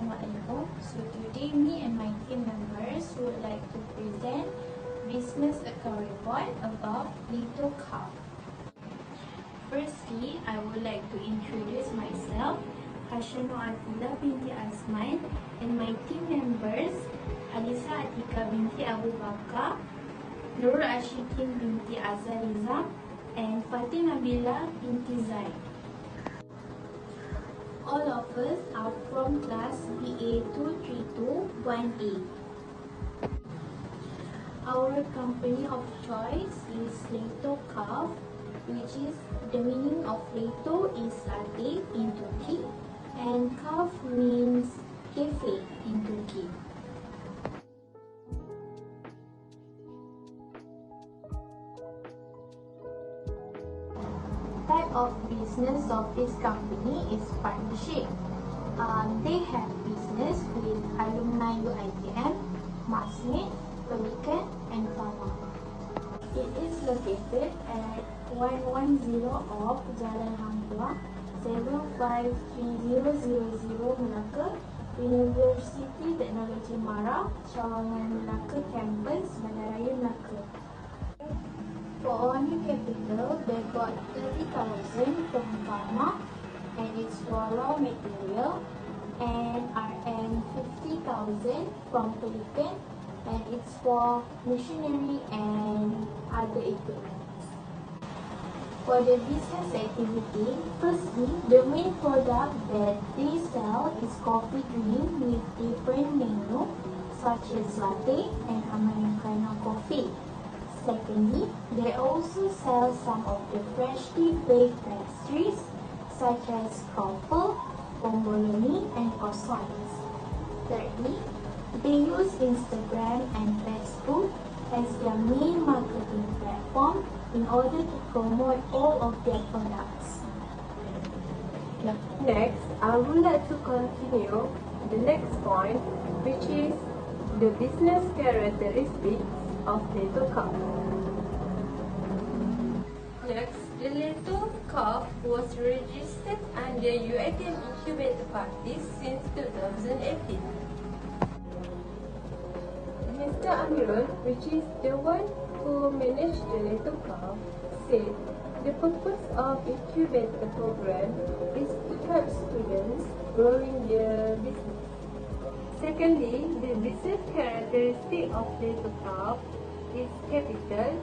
Assalamualaikum. So today me and my team members would like to present business account report about Leitto Kahve. Firstly, I would like to introduce myself, Hashano Atila binti Asman, and my team members, Alisa Atika binti Abu Bakar, Nurul Ashikin binti Azaliza, and Fatima Bila binti Zaid. All of us are from class BA 2321A. Our company of choice is Leitto Kahve, which is the meaning of Leitto is latte in Turkey and Kahve means cafe in Turkey. Type of business of this company is partnership. They have business with alumni UiTM, Masmid, Pelikan, and Pharma. It is located at 110 of Jalan Hangtua, 75300 Melaka, University Teknologi Mara, Cawangan Melaka Campus, Bandaraya Melaka. For owner capital, they got 30,000 from Pharma and it's for raw material, and RM 50,000 from Pelikan and it's for machinery and other equipment. For the business activity, firstly, the main product that they sell is coffee drink with different menu such as latte and Americano coffee. Secondly, they also sell some of the freshly baked pastries such as croffle, bomboloni, and croissants. Thirdly, they use Instagram and Facebook as their main marketing platform in order to promote all of their products. Next, I would like to continue the next point, which is the business characteristics of Leitto Kahve. Next, the Leitto Kahve was registered under UiTM Incubator Parties since 2018. Mr. Amirul, which is the one who managed the Leitto Kahve, said the purpose of incubator program is to help students growing their business. Secondly, the business characteristic of Leitto Kahve is capital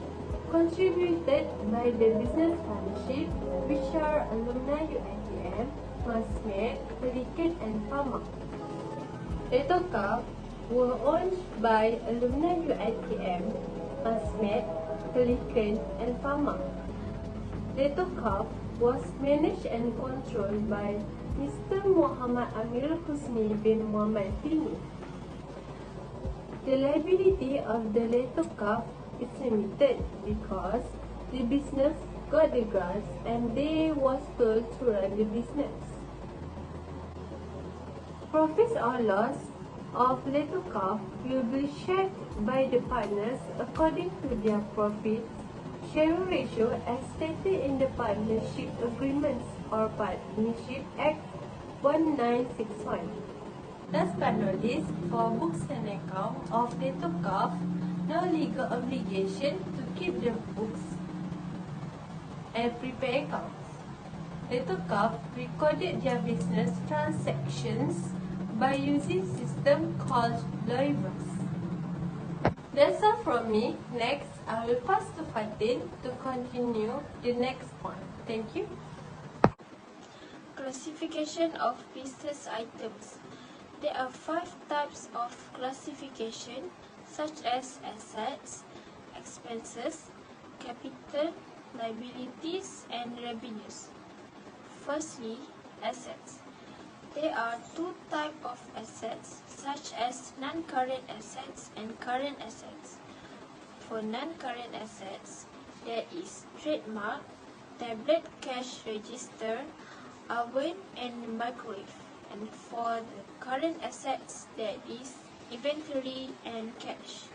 contributed by the business partnership, which are alumni UiTM, Masmed, Pelikan, and Pharma. Leitto Kahve were owned by alumni UiTM, Masmed, Pelikan, and Pharma. Leitto Kahve was managed and controlled by Mr. Muhammad Amir Husni bin Muhammad Fini. The liability of the Leitto Kahve is limited because the business got the grants and they was told to run the business. Profits or loss of Leitto Kahve will be shared by the partners according to their profit sharing ratio as stated in the Partnership Agreements or Partnership Act 1961. Last but not least, for books and account of Leitto Kahve, no legal obligation to keep the books and prepare accounts. Leitto Kahve recorded their business transactions by using a system called Leitto. That's all from me. Next, I will pass to Fatin to continue the next point. Thank you. Classification of business items. There are 5 types of classification such as assets, expenses, capital, liabilities, and revenues. Firstly, assets. There are 2 types of assets such as non-current assets and current assets. For non-current assets, there is trademark, tablet cash register, oven, and microwave. And for the current assets, there is inventory and cash.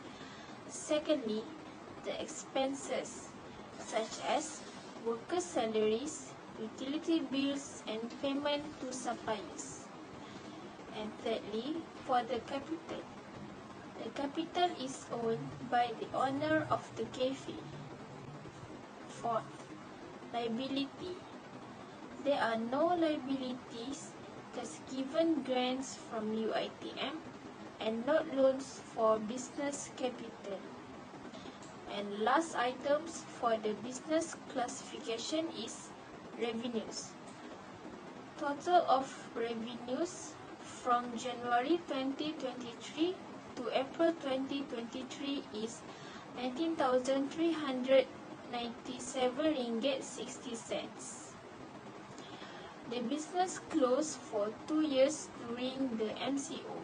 Secondly, the expenses such as worker salaries, utility bills, and payment to suppliers. And thirdly, for the capital. The capital is owned by the owner of the cafe. Fourth, liability. There are no liabilities thus given grants from UiTM and not loans for business capital. And last items for the business classification is revenues. Total of revenues from January 2023 to April 2023 is 19,397 ringgit 60 cents. The business closed for 2 years during the MCO.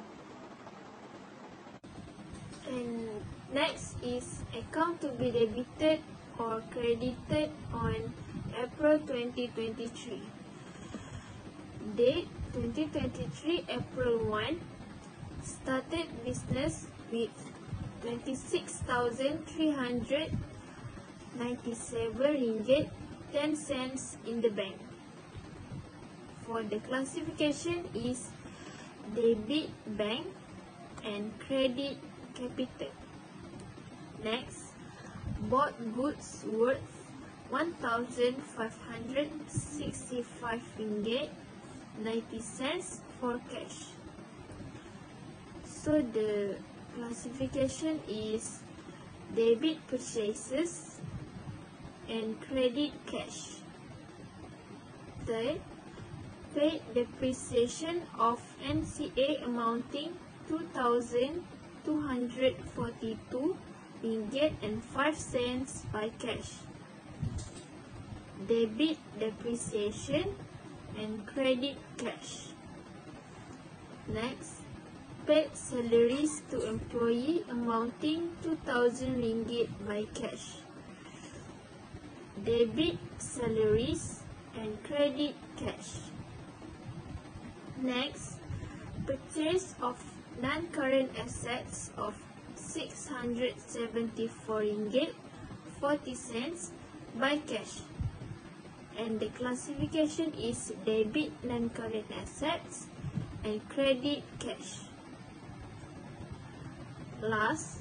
And next is account to be debited or credited on April 2023. Date 2023 April 1. Started business with 26,397 ringgit 10 cents in the bank. For the classification is debit bank and credit capital. Next, bought goods worth 1,565 ringgit 90 cents for cash. So the classification is debit purchases and credit cash. Third, paid depreciation of NCA amounting 2,242 ringgit and 5 cents by cash. Debit depreciation and credit cash. Next, paid salaries to employee amounting 2,000 ringgit by cash. Debit salaries and credit cash. Next, purchase of non-current assets of 674 ringgit 40 cents by cash. And the classification is debit non-current assets and credit cash. Last,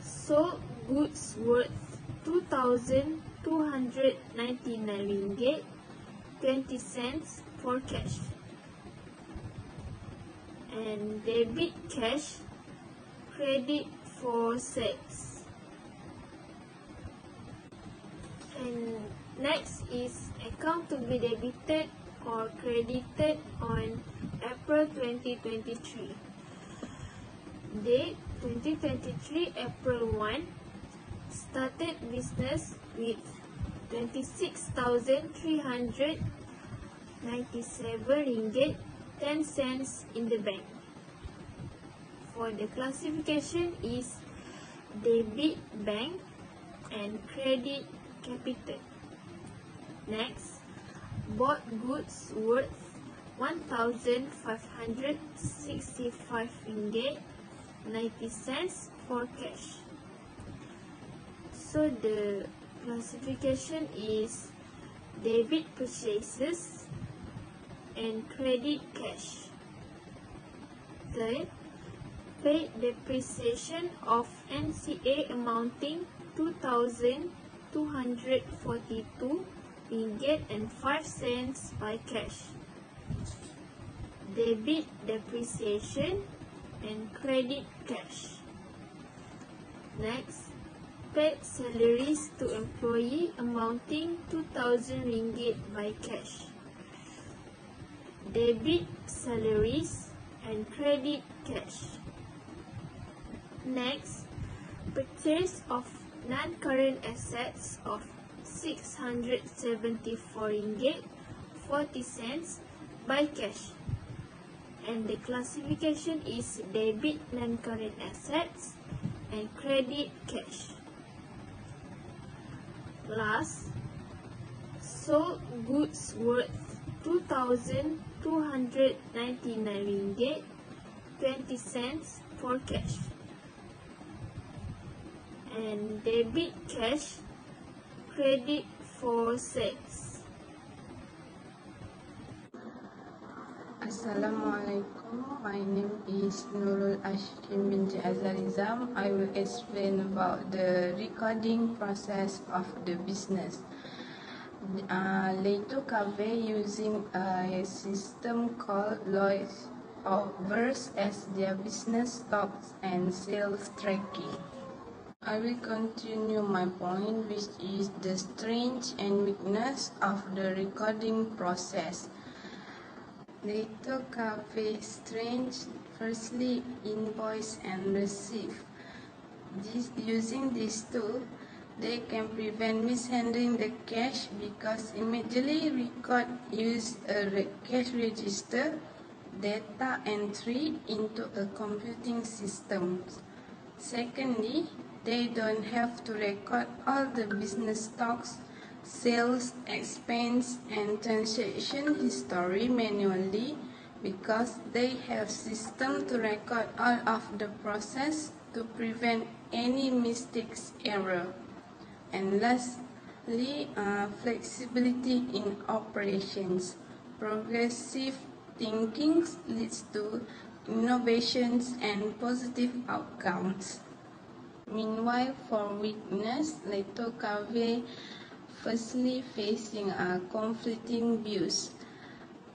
sold goods worth 2,299 ringgit 20 cents for cash. And debit cash, credit for sales. And next is account to be debited or credited on April 2023. Date 2023 April 1. Started business with 26,397 ringgit 10 cents in the bank. For the classification is debit bank and credit capital. Next, bought goods worth 1,565 ringgit 90 cents for cash. So the classification is debit purchases and credit cash. Third, paid depreciation of NCA amounting 2,242 ringgit and 5 cents by cash. Debit depreciation and credit cash. Next, paid salaries to employee amounting 2,000 ringgit by cash. Debit salaries and credit cash. Next, purchase of non-current assets of 674 ringgit 40 cents by cash. And the classification is debit non-current assets and credit cash. Last, sold goods worth 2,299 ringgit 20 cents for cash. And debit cash, credit for sales. Assalamualaikum. My name is Nurul Ashkim binti Azarizam. I will explain about the recording process of the business. Leitto Kahve using a system called Leitto as their business stocks and sales tracking. I will continue my point, which is the strength and weakness of the recording process. Leitto Kahve strength, firstly, invoice and receive. Using this tool, they can prevent mishandling the cash because immediately record use a cash register data entry into a computing system. Secondly, they don't have to record all the business stocks, sales, expense, and transaction history manually because they have system to record all of the process to prevent any mistakes error. And lastly, flexibility in operations. Progressive thinking leads to innovations and positive outcomes. Meanwhile, for weakness, Leitto Kahve firstly facing conflicting views.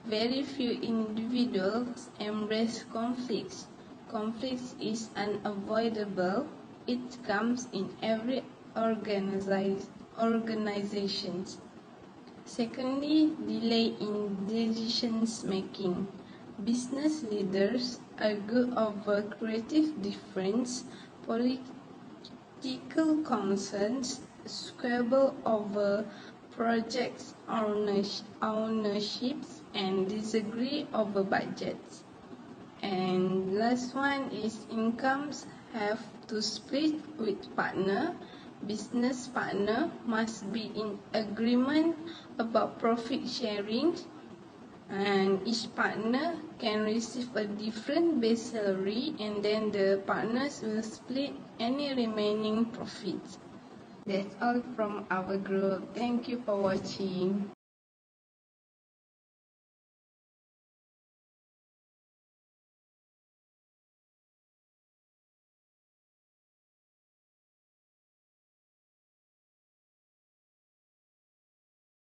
Very few individuals embrace conflicts. Conflict is unavoidable. It comes in every organization. Secondly, delay in decisions making. Business leaders argue over creative difference, political concerns, squabble over projects ownerships, and disagree over budgets. And last one is incomes have to split with partner. Business partner must be in agreement about profit sharing, and each partner can receive a different base salary, and then the partners will split any remaining profits. That's all from our group. Thank you for watching.